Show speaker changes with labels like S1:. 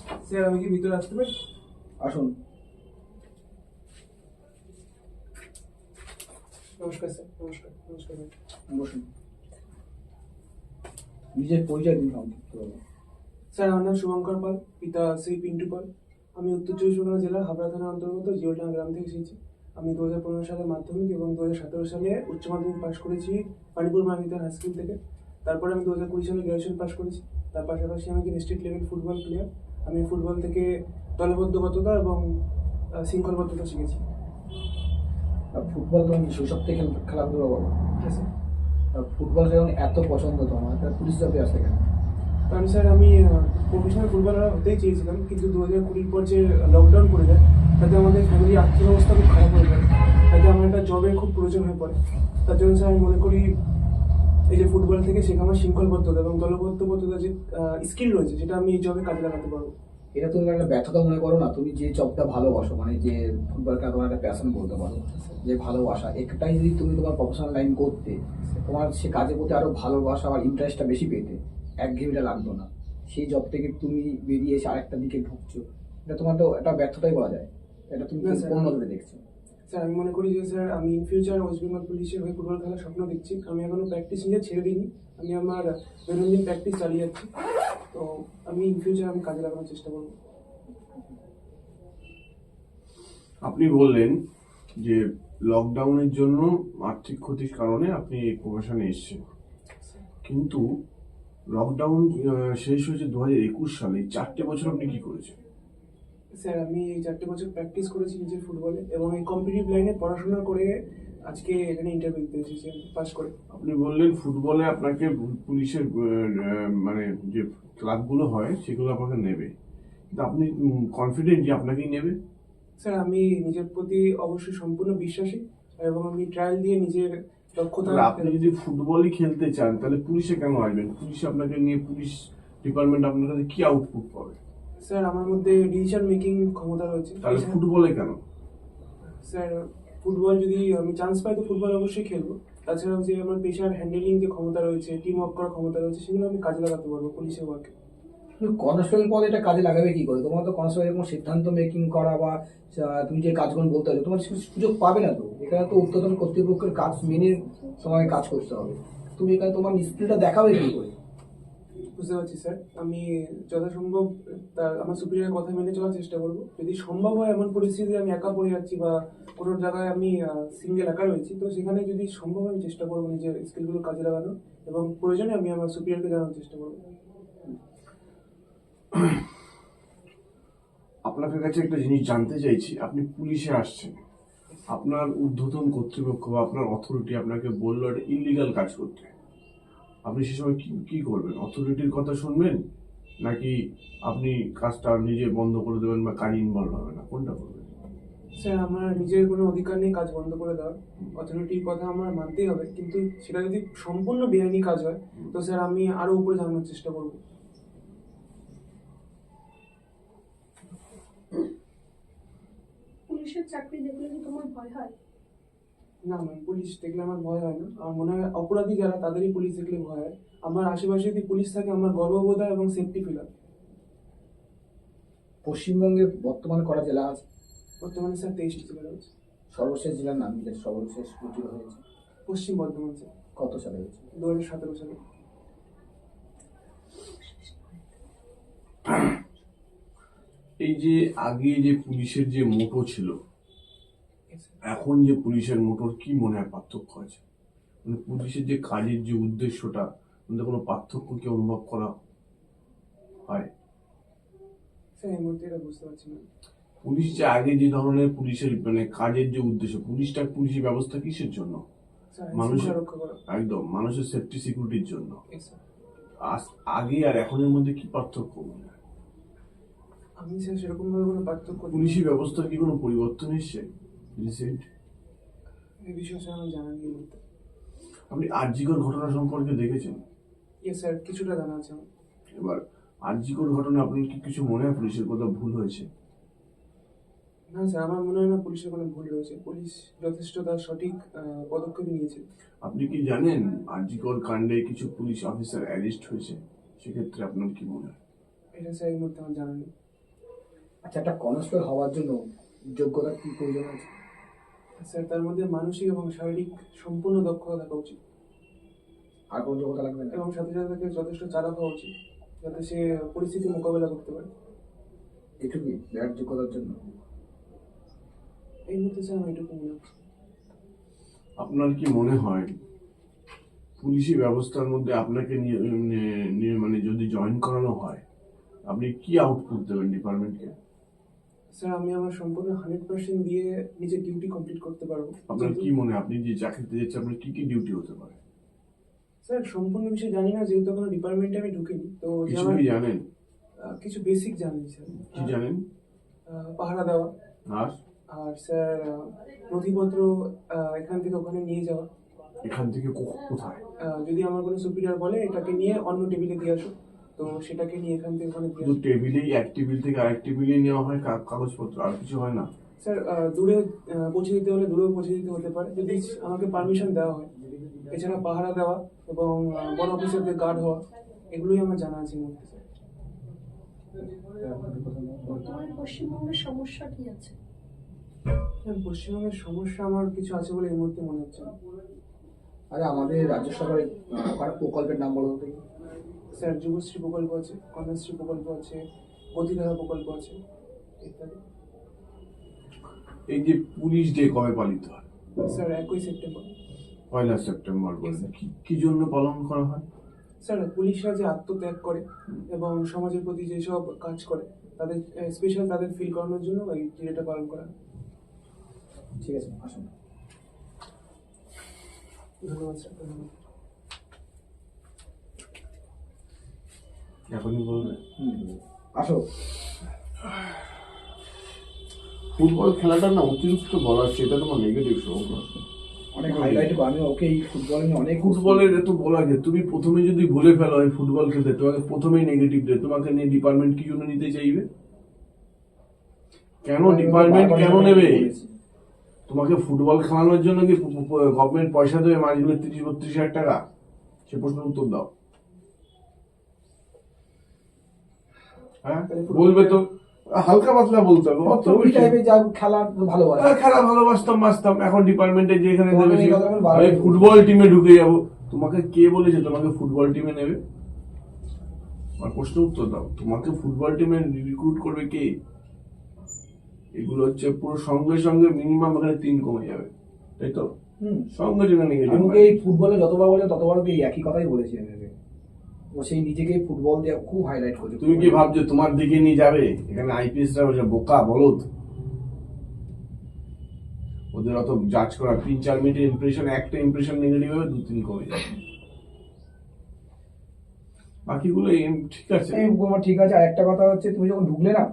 S1: Sir আমি কি ভিতরে আসতে পারি?
S2: আসুন।
S1: নমস্কার স্যার। নমস্কার নমস্কার স্যার।
S2: বসুন। নিজের পরিচয় দিন সংক্ষিপ্তভাবে।
S1: স্যার আমার নাম শুভঙ্কর পাল, পিতা শ্রী পিন্টু পাল। আমি উত্তর চব্বিশ পরগনা জেলার হাবড়া থানার অন্তর্গত জিওলডাঙ্গা গ্রাম থেকে এসেছি। আমি 2015 সালে মাধ্যমিক এবং 2017 সালে উচ্চ মাধ্যমিক পাশ করেছি পানিপুর মানিতার হাই স্কুল থেকে। তারপরে আমি 2020 সালে গ্র্যাজুয়েশন পাশ করেছি। তার পাশাপাশি আমি ডিস্ট্রিক্ট লেভেল ফুটবল প্লেয়ার। আমি ফুটবল থেকে দলবদ্ধতা এবং শৃঙ্খলবদ্ধতা শিখেছি।
S2: আর ফুটবল তোমার কি শৈশব থেকে খেলাধুলা বলো?
S1: হ্যাঁ স্যার।
S2: আর ফুটবল যখন এত পছন্দ তোমার, তাহলে পুলিশ চাকরি আসলে কেন?
S1: কারণ স্যার আমি প্রফেশনাল ফুটবলার হতেই চেয়েছিলাম, কিন্তু 2020 পর যে লকডাউন করে দেয় তাতে আমাদের ফ্যামিলির আর্থিক অবস্থা খুব খারাপ হয়ে যায়। তাতে আমার একটা জবের খুব প্রয়োজন হয়ে পড়ে। তার জন্য স্যার আমি মনে করি এই যে ফুটবল থেকে শেখা আমার শৃঙ্খলবদ্ধতা এবং দলবদ্ধতা যে স্কিল রয়েছে সেটা আমি এই জবে কাজে লাগাতে পারবো।
S2: এটা তুমি একটা ব্যর্থতা মনে করো না? তুমি যে জবটা ভালোবাসো, মানে যে ফুটবলটা তোমার একটা প্যাশন বলতে পারো, যে ভালোবাসা, একটাই যদি তুমি তোমার প্রফেশনাল লাইন করতে, তোমার সে কাজের প্রতি আরো ভালোবাসা আর ইন্টারেস্টটা বেশি পেতে, একঘেয়েমিটা লাগতো না। সেই জব থেকে তুমি বেরিয়ে এসে আরেকটা দিকে ঢুকছো, এটা তোমার তো একটা ব্যর্থতাই বলা যায়। এটা তুমি
S1: না স্যার,
S2: কোন নজরে দেখছো?
S1: স্যার আমি মনে করি যে স্যার আমি ইন ফিউচার ওয়েস্ট বেঙ্গল পুলিশের হয়ে ফুটবল খেলার স্বপ্ন দেখছি। আমি এখনো প্র্যাকটিস নিয়ে ছেড়ে দিইনি। আমি আমার দৈনন্দিন প্র্যাকটিস চালিয়ে যাচ্ছি। তো আমি ইন ফিউচার আমি কাজে লাগানোর চেষ্টা করবো।
S3: আপনি বললেন যে লকডাউনের জন্য আর্থিক ক্ষতির কারণে আপনি এই প্রফেশনে এসেছেন, কিন্তু লকডাউন শেষ হয়েছে 2021 সালে। 4টে বছর আপনি কি করেছেন?
S1: স্যার আমি এই 4টে বছর প্র্যাকটিস করেছি নিজের ফুটবলে এবং এই কম্পিটিটিভ লাইনে পড়াশোনা করে আজকে এখানে ইন্টারভিউ দিতে এসেছি আমি পাস করে।
S3: আপনি বললেন ফুটবলে আপনাকে পুলিশের মানে যে ক্লাবগুলো হয় সেগুলো আপনাকে নেবে, কিন্তু আপনি কনফিডেন্ট যে আপনাকেই নেবে?
S1: স্যার আমি নিজের প্রতি অবশ্যই সম্পূর্ণ বিশ্বাসী এবং আমি ট্রায়াল দিয়ে নিজের দক্ষতা।
S3: তাহলে আপনি যদি ফুটবলই খেলতে চান তাহলে পুলিশে কেন আসবেন? পুলিশে আপনাকে নিয়ে পুলিশ ডিপার্টমেন্ট আপনার কাছে কি আউটপুট পাবে?
S1: স্যার আমার মধ্যে ডিসিশন মেকিং ক্ষমতা রয়েছে।
S3: তাহলে ফুটবলে কেন?
S1: স্যার ফুটবল যদি আমি চান্স পাই তো ফুটবল অবশ্যই খেলবো। তাছাড়াও যে আমার পেশার হ্যান্ডেলিং যে ক্ষমতা রয়েছে, টিম ওয়ার্ক করার ক্ষমতা রয়েছে, সেগুলো আমি কাজে লাগাতে পারবো পুলিশের ওয়ার্কে।
S2: তুমি কনস্টেবল পদে এটা কাজে লাগাবে কি করে? তোমার তো কনস্টেবল কোনো সিদ্ধান্ত মেকিং করা বা তুমি যে কাজগুলো বলতে চাইছো, তোমার সুযোগ পাবে না তো। এখানে তো ঊর্ধ্বতন কর্তৃপক্ষের কাজ মেনে তোমাকে কাজ করতে হবে। তুমি এখানে তোমার স্কিলটা দেখাবে কি করে?
S1: বুঝতে পারছি স্যার। আমি যথাসম্ভব তার আমার সুপিরিয়র কথা মেনে চলার চেষ্টা করবো। যদি সম্ভব হয় এমন পরিস্থিতি আমি একা পড়ে যাচ্ছি বা কোনো জায়গায় আমি সিঙ্গেল একা রয়েছি, তো সেখানে যদি সম্ভব হয় আমি চেষ্টা করবো নিজের স্কিলগুলো কাজে লাগানো এবং প্রয়োজনে আমি আমার সুপিরিয়রকে জানানোর চেষ্টা করবো।
S3: আপনার কাছে একটা জিনিস জানতে চাইছি, আপনি পুলিশে আসছেন, আপনার ঊর্ধ্বতন কর্তৃপক্ষ বা আপনার অথরিটি আপনাকে বললো একটা ইলিগাল কাজ করতে, আপনি সে সময় কি কি করবেন? অথরিটির কথা শুনবেন, নাকি আপনি কাজটা নিজে বন্ধ করে দেবেন বা কাজে ইনভলভ হবে না, কোনটা করবেন?
S1: স্যার আমার নিজের কোনো অধিকার নেই কাজ বন্ধ করে দেওয়ার। অথরিটির কথা আমার মানতেই হবে, কিন্তু সেটা যদি সম্পূর্ণ বেআইনি কাজ হয় তো স্যার আমি আরো উপরে জানানোর চেষ্টা করবো।
S4: পুলিশের চাকরি দেখলে কি তোমার ভয় হয়?
S1: না ম্যাম, পুলিশ দেখলে আমার ভয় হয় না। আমার মনে হয় অপরাধী যারা তাদেরই পুলিশ দেখলে ভয় হয়। আমার আশেপাশে যদি পুলিশ থাকে আমার গর্ববোধ হয় এবং সেফটি ফিল হয়।
S2: পশ্চিমবঙ্গে বর্তমানে কটা জেলা আছে?
S1: বর্তমানে স্যার 23টি জেলা রয়েছে।
S2: সর্বশেষ জেলার নাম, যেটা সর্বশেষ গঠিত হয়েছে
S1: পশ্চিম বর্ধমান স্যার,
S2: কত সালে হয়েছে?
S1: 2017 সালে।
S3: এই যে আগে যে পুলিশের যে মোটো ছিল, এখন যে পুলিশের মোটর, কি মনে হয় পার্থক্য আছে? মানে পুলিশের যে কাজের যে উদ্দেশ্যটা, মধ্যে কোনো পার্থক্য কি অনুভব করা হয়?
S1: স্যার এই মুহূর্তে এটা বুঝতে পারছি না।
S3: পুলিশ যে আগে যে ধরনের পুলিশের মানে কাজের যে উদ্দেশ্য, পুলিশি ব্যবস্থা কিসের জন্য?
S1: স্যার
S3: মানুষের,
S1: রক্ষা করা।
S3: একদম মানুষের সেফটি সিকিউরিটির জন্য।
S1: Yes, sir.
S3: আগে আর এখনের মধ্যে কি পার্থক্য মনে হয়?
S1: আমি স্যার সেরকম ভাবে কোনো পার্থক্য
S3: পুলিশি ব্যবস্থার কি কোনো পরিবর্তন এসছে রিসেন্ট?
S1: এই বিষয়ে স্যার আমার জানা নেই এই মুহূর্তে।
S3: আপনি আরজিকর ঘটনা সম্পর্কে দেখেছেন?
S1: ইয়ে স্যার, কিছুটা জানা আছে আমার।
S3: এবার আরজিকর ঘটনা আপনার কি কিছু মনে হয় পুলিশের কোথাও ভুল হয়েছে?
S1: না স্যার, আমার মনে হয় না পুলিশের কোনো ভুল রয়েছে। পুলিশ যথেষ্ট তার সঠিক পদক্ষেপ নিয়েছে।
S3: আপনি কি জানেন আরজিকর কাণ্ডে কিছু পুলিশ অফিসার অ্যারেস্ট হয়েছে? সেক্ষেত্রে আপনার কি মনে হয়?
S1: এটা স্যার এই মুহূর্তে আমার জানা নেই।
S2: আচ্ছা, একটা কনস্টেবল হওয়ার জন্য যোগ্যতা কি প্রয়োজন আছে?
S1: স্যার তার মধ্যে মানসিক এবং শারীরিক সম্পূর্ণ দক্ষতা থাকা উচিত
S2: আর কোনো যোগ্যতা লাগবে না?
S1: এবং সাথে সাথে তাকে যথেষ্ট চালাক হওয়া উচিত যাতে সে পরিস্থিতি মোকাবেলা করতে পারে।
S2: এটুকুই বিরাট যোগ্যতার জন্য?
S1: এই মুহূর্তে স্যার আমার এটুকু মনে হচ্ছে।
S3: আপনার কি মনে হয় পুলিশি ব্যবস্থার মধ্যে আপনাকে মানে যদি জয়েন করানো হয় আপনি কি আউটপুট দেবেন ডিপার্টমেন্টকে?
S1: স্যার আমি আমার সম্পূর্ণ 100% দিয়ে নিজের ডিউটি কমপ্লিট করতে পারবো।
S3: আপনার কি মনে হয় আপনি যে চাকরিতে যাচ্ছেন আপনার কি কি ডিউটি হতে পারে?
S1: স্যার সম্পূর্ণ বিষয় জানি না, যেহেতু কোনো ডিপার্টমেন্টে আমি ঢুকিনি, তো যে
S3: কিছু
S1: আমার
S3: কি জানেন?
S1: কিছু বেসিক জানি স্যার।
S3: কি জানেন?
S1: পাহারা দেওয়া,
S3: আর
S1: আর স্যার নথিপত্র এখান থেকে ওখানে নিয়ে যাওয়া।
S3: এখান থেকে কোথায়?
S1: যদি আমার কোনো সুপিরিয়র বলে এটাকে নিয়ে অন্য টেবিলে দিয়ে আসো, তো সেটাকে নিয়ে এখান থেকে ওখানে দিয়ে
S3: শুধু
S1: আসো।
S3: টেবিলেই এক টেবিল থেকে আরেক টেবিলে নেওয়া হয় কাগজপত্র, আর কিছু হয় না?
S1: স্যার দূরে পৌঁছে দিতে হলে দূরেও পৌঁছে দিতে হতে পারে যদি আমাকে পারমিশন দেওয়া হয়। এছাড়া পাহারা দেওয়া এবং বড় অফিসারদের গার্ড হওয়া, এগুলোই আমার জানা আছে এই মুহূর্তে স্যার।
S4: বর্তমানে পশ্চিমবঙ্গের সমস্যা কি আছে?
S1: স্যার পশ্চিমবঙ্গের সমস্যা আমার কিছু আছে বলে এই মুহূর্তে মনে হচ্ছে না।
S2: আরে আমাদের রাজ্য সরকারের কয়েকটা প্রকল্পের নাম বলো তো?
S1: স্যার যুবশ্রী প্রকল্প আছে, কন্যাশ্রী প্রকল্প আছে, গতিধারা প্রকল্প আছে ইত্যাদি।
S3: এই যে পুলিশ ডে কবে পালিত হয়?
S1: Sir 1 September.
S3: 1 সেপ্টেম্বর বলেন, কি জন্য পালন করা হয়?
S1: স্যার পুলিশরা যে আত্মত্যাগ করে এবং সমাজের প্রতি যেসব কাজ করে তাদের স্পেশাল তাদের ফিল করানোর জন্য এই ডেটা পালন করা হয়।
S2: ঠিক আছে, আসুন।
S1: ধন্যবাদ স্যার, ধন্যবাদ।
S3: এখনই বলবেন?
S2: আসো।
S3: ফুটবল খেলাটা না অতিরিক্ত বলা হচ্ছে, এটা তোমার নেগেটিভ শোক।
S2: অনেক হাইলাইট, আমি ওকে এই ফুটবল নিয়ে অনেক
S3: ফুটবলের এত বলা যে তুমি প্রথমে যদি ভুলে ফেলো এই ফুটবল খেলতে, তোমাকে প্রথমেই নেগেটিভ দেয়, তোমাকে নিয়ে ডিপার্টমেন্ট কি জন্য নিতে চাইবে? কেন ডিপার্টমেন্ট কেন নেবে? তোমাকে ফুটবল খেলানোর জন্য কি গভর্নমেন্ট পয়সা দেবে মাসগুলো 30-32 হাজার টাকা? সে প্রশ্নের উত্তর দাও। হ্যাঁ বলবে তো, হালকা পাতলা বলতে হবে, অত
S2: তুমি
S3: বেশি।
S2: টাইপের যা খেলা ভালোবাসে।
S3: খেলা ভালোবাসতাম এখন ডিপার্টমেন্টে যেখানে
S2: তোমাকে
S3: দেবে
S2: এই কথা আমি বারবার
S3: আমি ফুটবল টিমে ঢুকে যাবো। তোমাকে কে বলেছে তোমাকে ফুটবল টিমে নেবে? আমার প্রশ্নের উত্তর দাও, তোমাকে ফুটবল টিমে রিক্রুট করবে কে? এগুলো হচ্ছে পুরো সঙ্গে সঙ্গে মিনিমাম এখানে 3 কমে যাবে, তাই তো? সঙ্গে সঙ্গে নেগেটিভ।
S2: আমাকে এই ফুটবলে যতবার বলে ততবার ওকে এই একই কথাই বলেছি আমি ওকে। ও সেই নিজেকে ফুটবল দিয়ে খুব হাইলাইট করছে।
S3: তুমি কি ভাবছো তোমার দিকে নিয়ে যাবে? এখানে আইপিএসরা বসে বোকা বলদ, ওদের অত জাজ করা 3-4 মিনিটের ইমপ্রেশন, একটা ইমপ্রেশন নেগেটিভ হবে 2-3 কমে যাবে, বাকিগুলো ঠিক আছে।
S2: ঠিক আছে। আর একটা কথা হচ্ছে, তুমি যখন ঢুকলে না